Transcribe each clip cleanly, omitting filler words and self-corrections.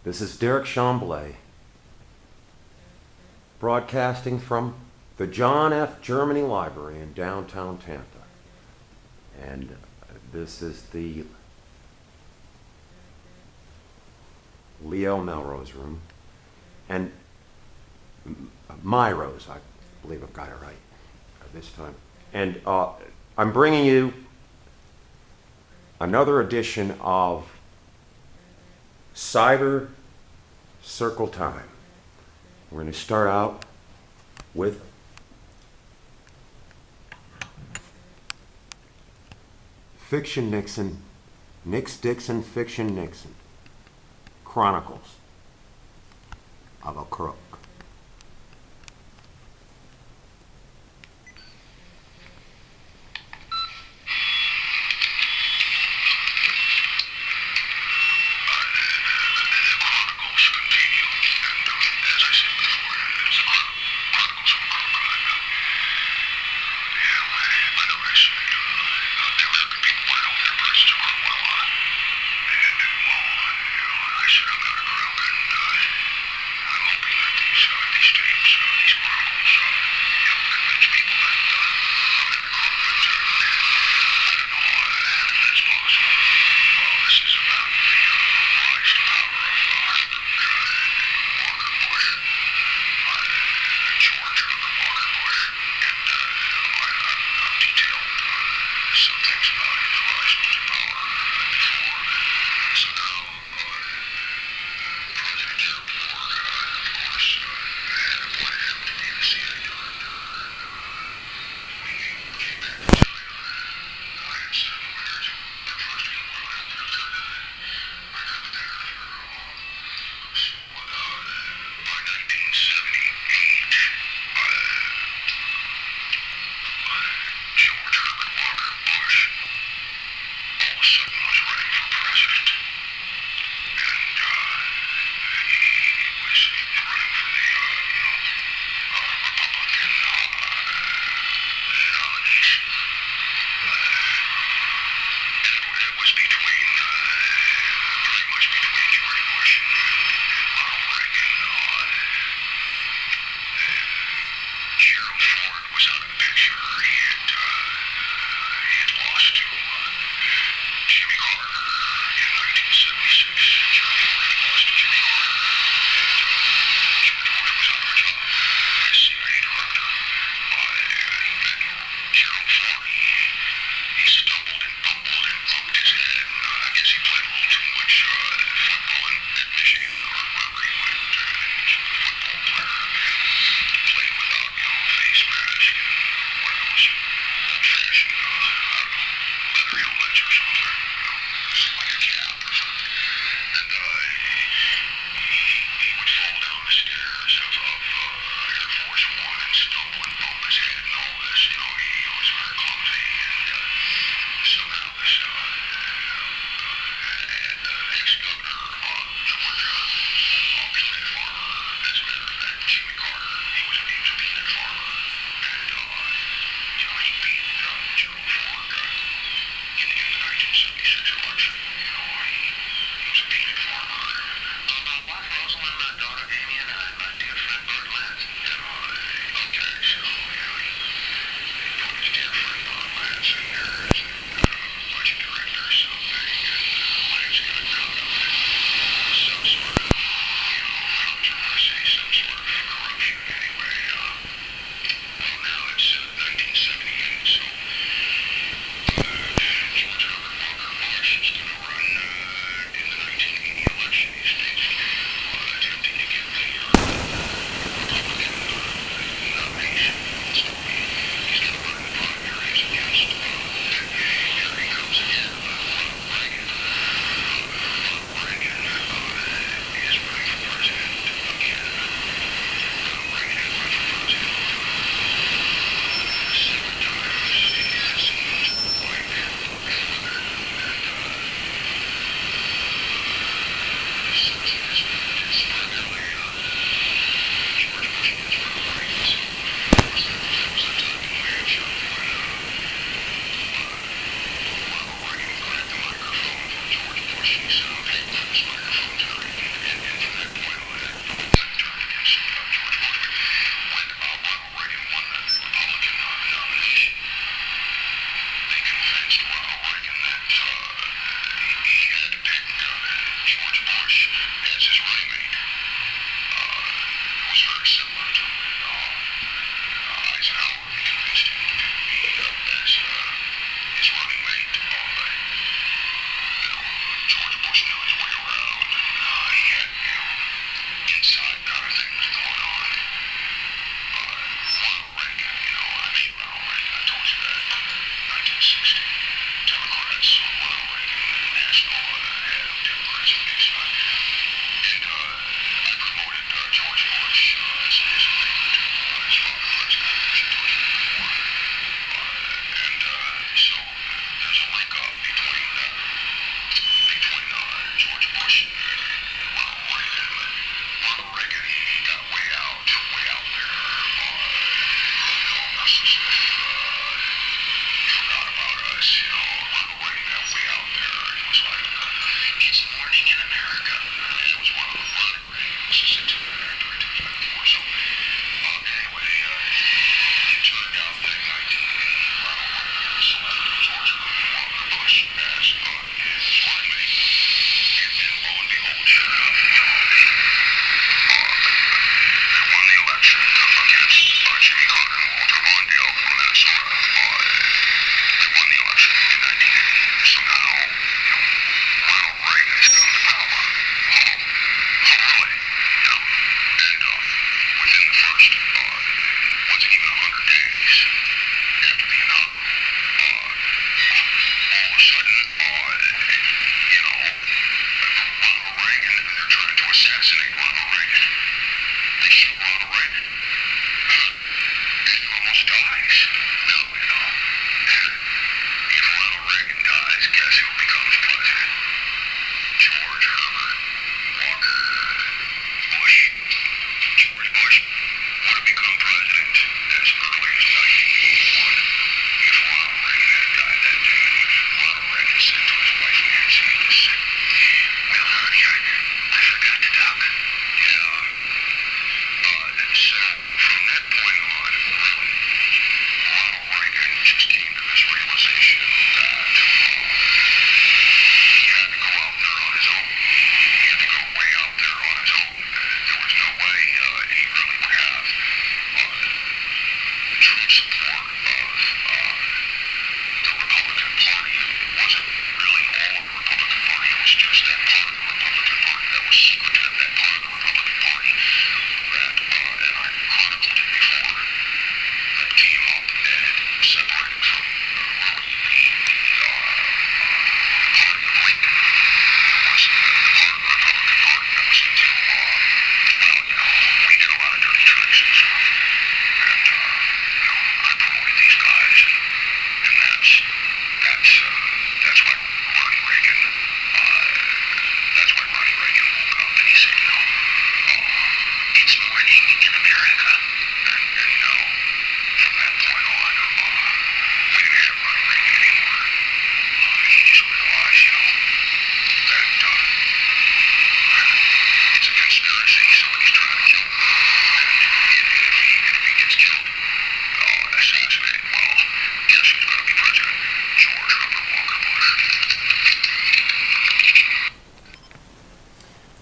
This is Derekh Chamblee, broadcasting from the John F. Germany Library in downtown Tampa. And this is the Leo Melrose room. And my Rose, I believe I've got it right this time. And I'm bringing you another edition of Cybercyrcletyme. We're going to start out with Fiction Nixon, DIXON Fiction Nixon, Chronicles of a CROOK.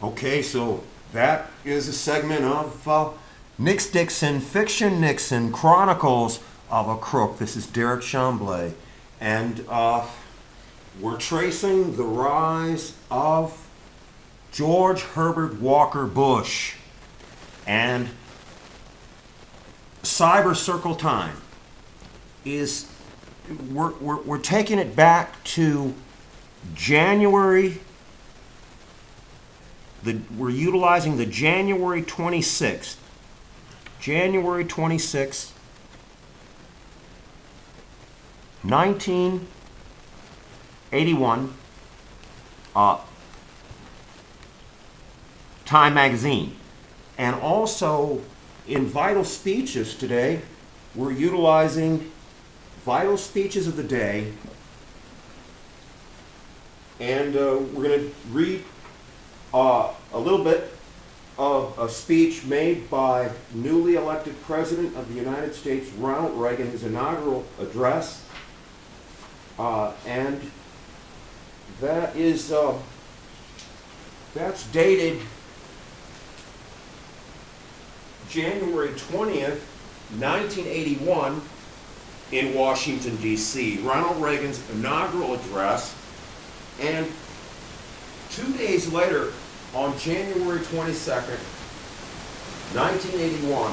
Okay, so that is a segment of DIXON, Fiction Nixon, Chronicles of a Crook. This is Derekh Chamblee, and we're tracing the rise of George Herbert Walker Bush and Cybercyrcletyme. We're taking it back to January. We're utilizing the January 26th, 1981, Time magazine. And also in Vital Speeches today, we're utilizing Vital Speeches of the Day, and we're going to read a little bit of a speech made by newly elected President of the United States, Ronald Reagan, his inaugural address, and that is that's dated January 20th, 1981 in Washington, D.C. Ronald Reagan's inaugural address. And 2 days later, on January 22nd, 1981,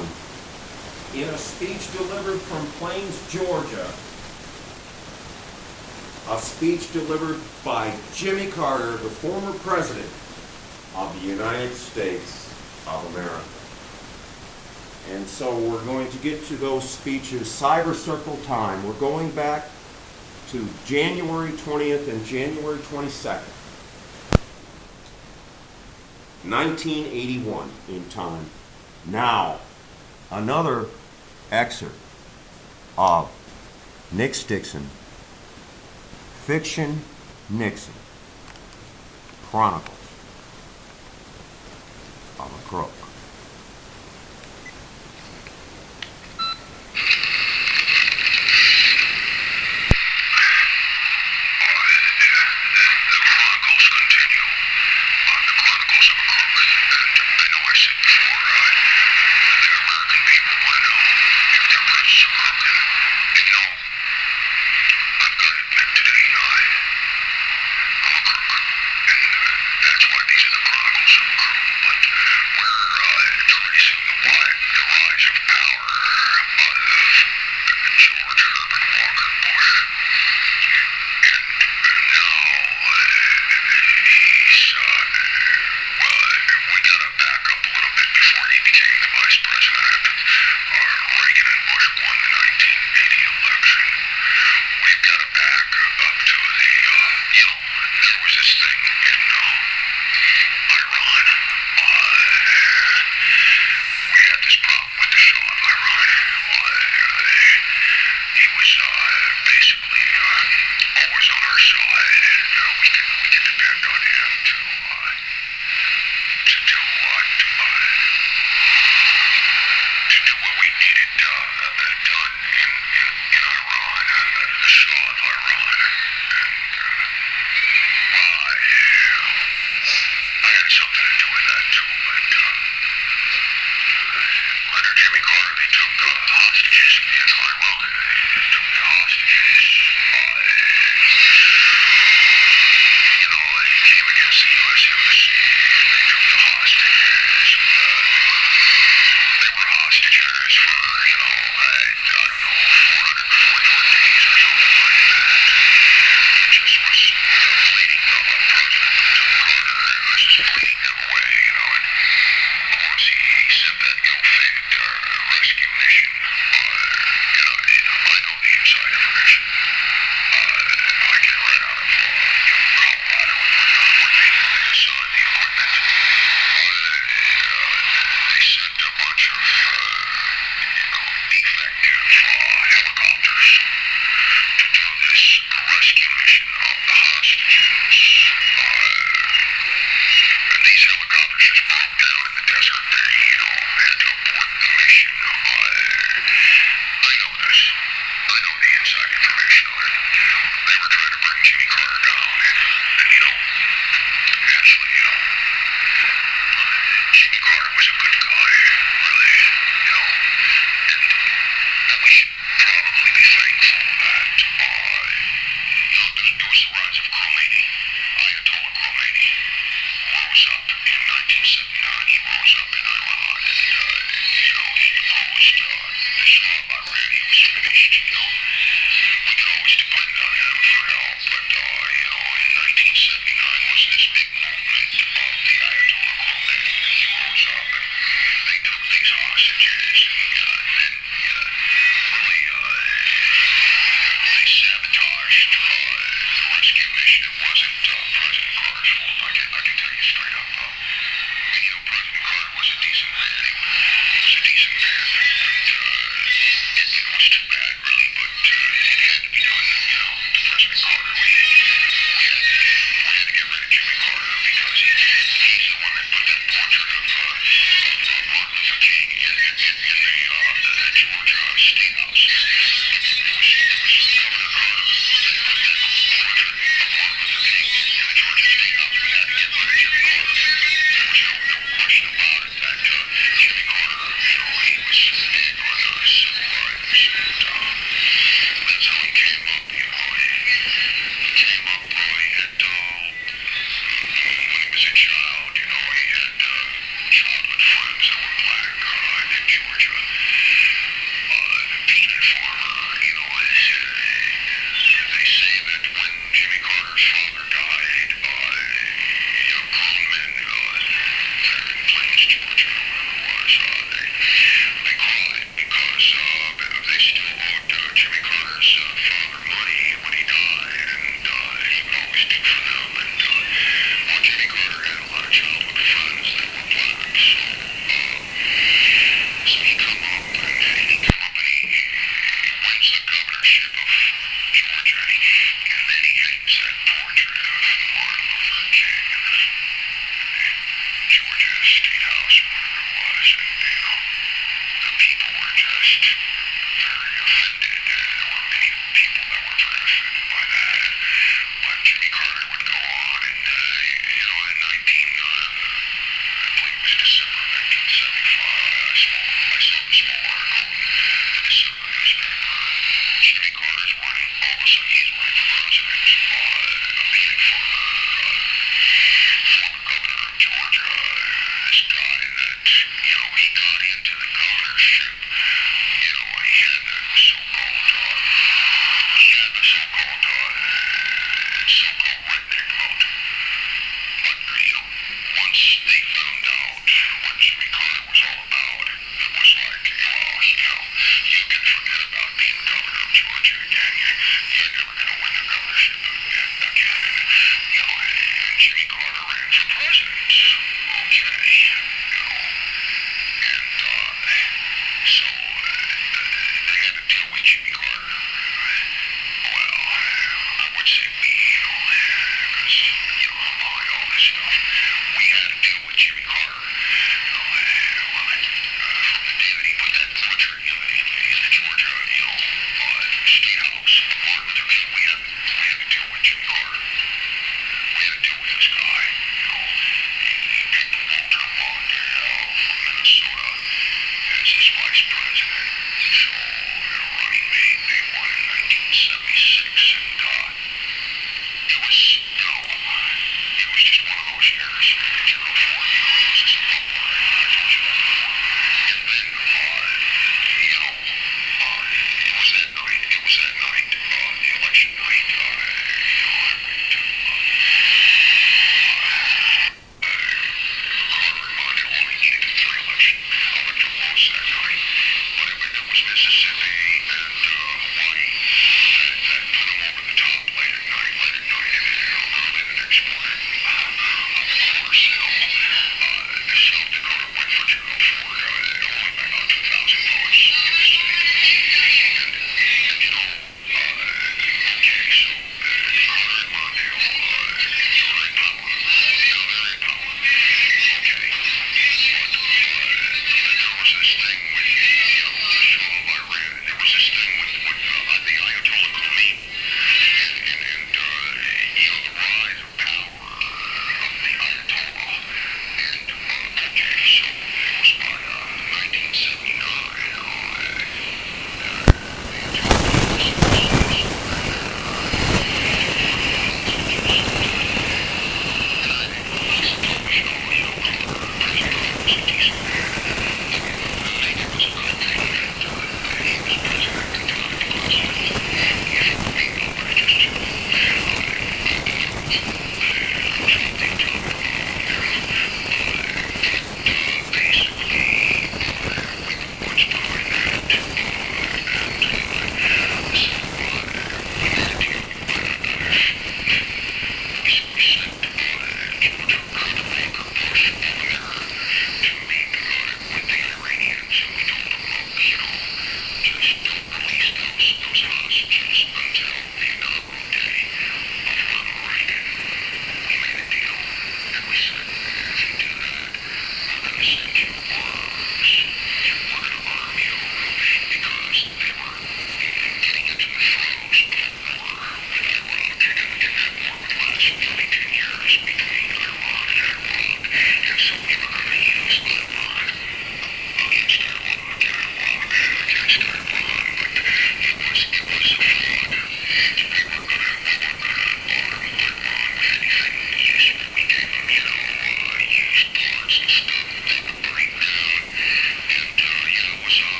in a speech delivered from Plains, Georgia, a speech delivered by Jimmy Carter, the former president of the United States of America. And so we're going to get to those speeches, Cybercyrcletyme. We're going back to January 20th and January 22nd, 1981 in time. Now, another excerpt of NIXON, Fiction Nixon, Chronicles of a Crook.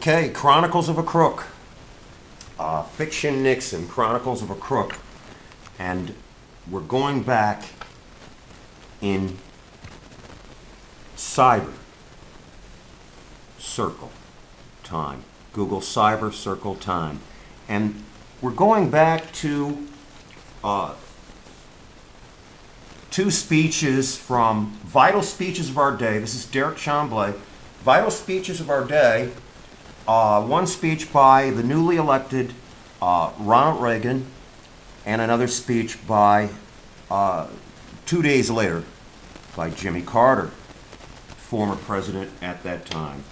Okay, Chronicles of a Crook. Fiction Nixon, Chronicles of a Crook. And we're going back in Cybercyrcletyme. Google Cybercyrcletyme. And we're going back to two speeches from Vital Speeches of Our Day. This is Derekh Chamblee. Vital Speeches of Our Day. One speech by the newly elected Ronald Reagan, and another speech by 2 days later by Jimmy Carter, former president at that time,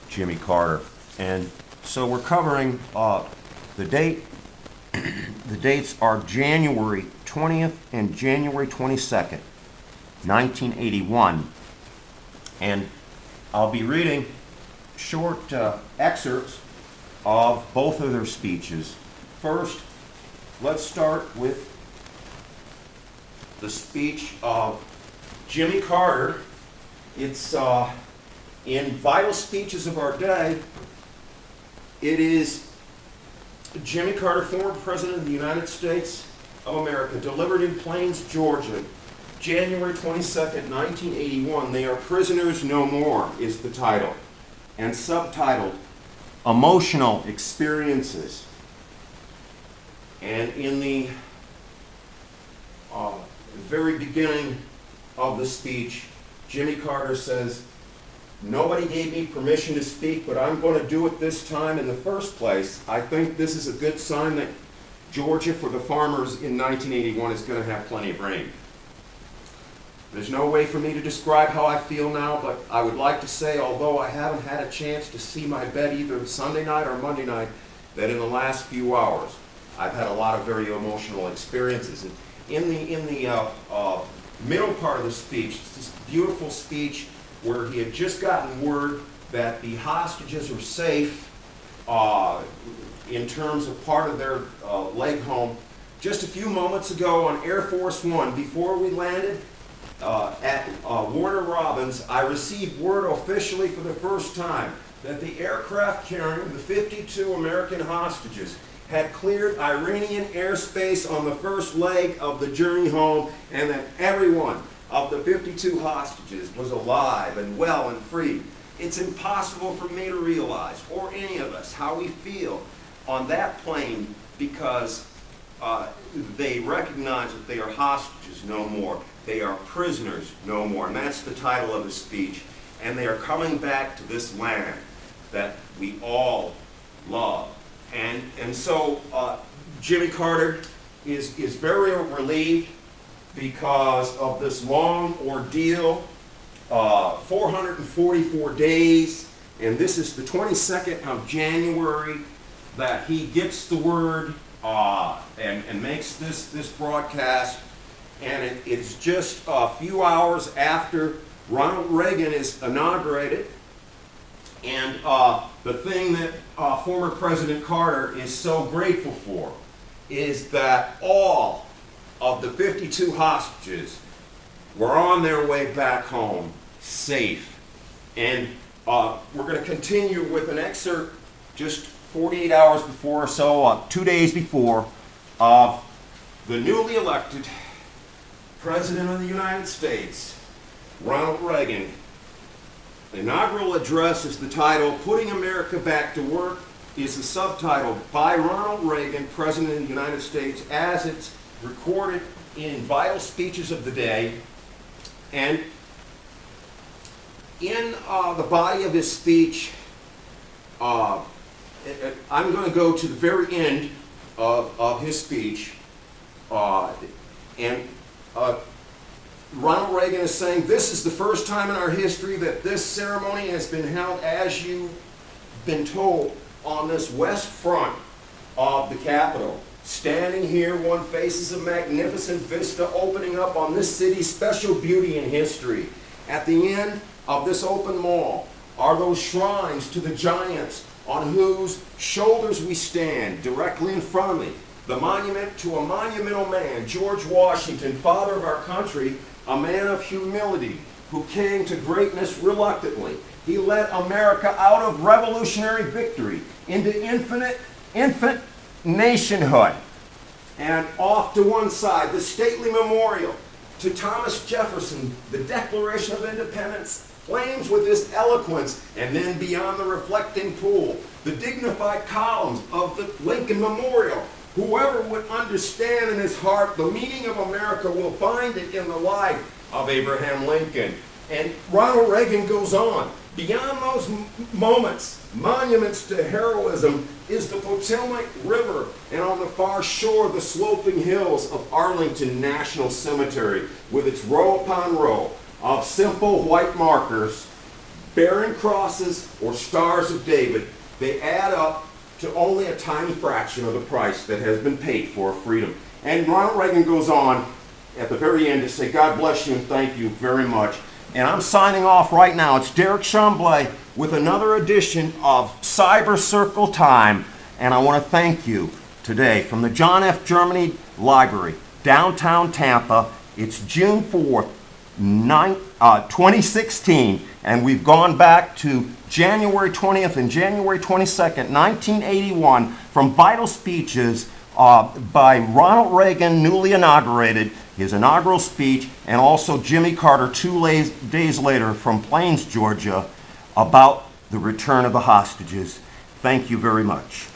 Jimmy Carter. And so we're covering the date. The dates are January 20th and January 22nd, 1981. And I'll be reading short excerpts of both of their speeches. First, let's start with the speech of Jimmy Carter. It's in Vital Speeches of Our Day. It is Jimmy Carter, former President of the United States of America, delivered in Plains, Georgia, January 22nd, 1981. They Are Prisoners No More is the title, and subtitled, Emotional Experiences. And in the very beginning of the speech, Jimmy Carter says, "Nobody gave me permission to speak, but I'm going to do it this time in the first place. I think this is a good sign that Georgia, for the farmers in 1981, is going to have plenty of rain. There's no way for me to describe how I feel now, but I would like to say, although I haven't had a chance to see my bed either Sunday night or Monday night, that in the last few hours, I've had a lot of very emotional experiences." And in the middle part of the speech, it's this beautiful speech where he had just gotten word that the hostages are safe in terms of part of their leg home. Just a few moments ago on Air Force One, before we landed at Warner Robins, I received word officially for the first time that the aircraft carrying the 52 American hostages had cleared Iranian airspace on the first leg of the journey home, and that every one of the 52 hostages was alive and well and free. It's impossible for me to realize, or any of us, how we feel on that plane, because they recognize that they are hostages no more. They are prisoners no more. And that's the title of the speech. And they are coming back to this land that we all love. And so Jimmy Carter is very relieved because of this long ordeal, 444 days, and this is the 22nd of January that he gets the word and makes this broadcast, and it's just a few hours after Ronald Reagan is inaugurated. And the thing that former President Carter is so grateful for is that all of the 52 hostages were on their way back home safe. And we're going to continue with an excerpt just 48 hours before or so, 2 days before, of the newly elected President of the United States, Ronald Reagan. The inaugural address is the title, Putting America Back to Work, is the subtitle, by Ronald Reagan, President of the United States, as it's recorded in Vital Speeches of the Day. And in the body of his speech, I'm going to go to the very end of his speech, and Ronald Reagan is saying, "This is the first time in our history that this ceremony has been held, as you've been told, on this west front of the Capitol. Standing here, one faces a magnificent vista opening up on this city's special beauty and history. At the end of this open mall are those shrines to the giants on whose shoulders we stand. Directly in front of me, the monument to a monumental man, George Washington, father of our country, a man of humility who came to greatness reluctantly. He led America out of revolutionary victory into infant nationhood. And off to one side, the stately memorial to Thomas Jefferson, the Declaration of Independence, flames with his eloquence, and then beyond the reflecting pool, the dignified columns of the Lincoln Memorial. Whoever would understand in his heart the meaning of America will find it in the life of Abraham Lincoln. And Ronald Reagan goes on. Beyond those moments, monuments to heroism, is the Potomac River, and on the far shore, the sloping hills of Arlington National Cemetery, with its row upon row of simple white markers bearing crosses or stars of David. They add up to only a tiny fraction of the price that has been paid for freedom. And Ronald Reagan goes on at the very end to say, God bless you and thank you very much. And I'm signing off right now. It's Derekh Chamblee with another edition of Cybercyrcletyme. And I want to thank you today from the John F. Germany Library, downtown Tampa. It's June 4th, 2016. And we've gone back to January 20th and January 22nd, 1981, from vital speeches by Ronald Reagan, newly inaugurated, his inaugural speech, and also Jimmy Carter 2 days later from Plains, Georgia, about the return of the hostages. Thank you very much.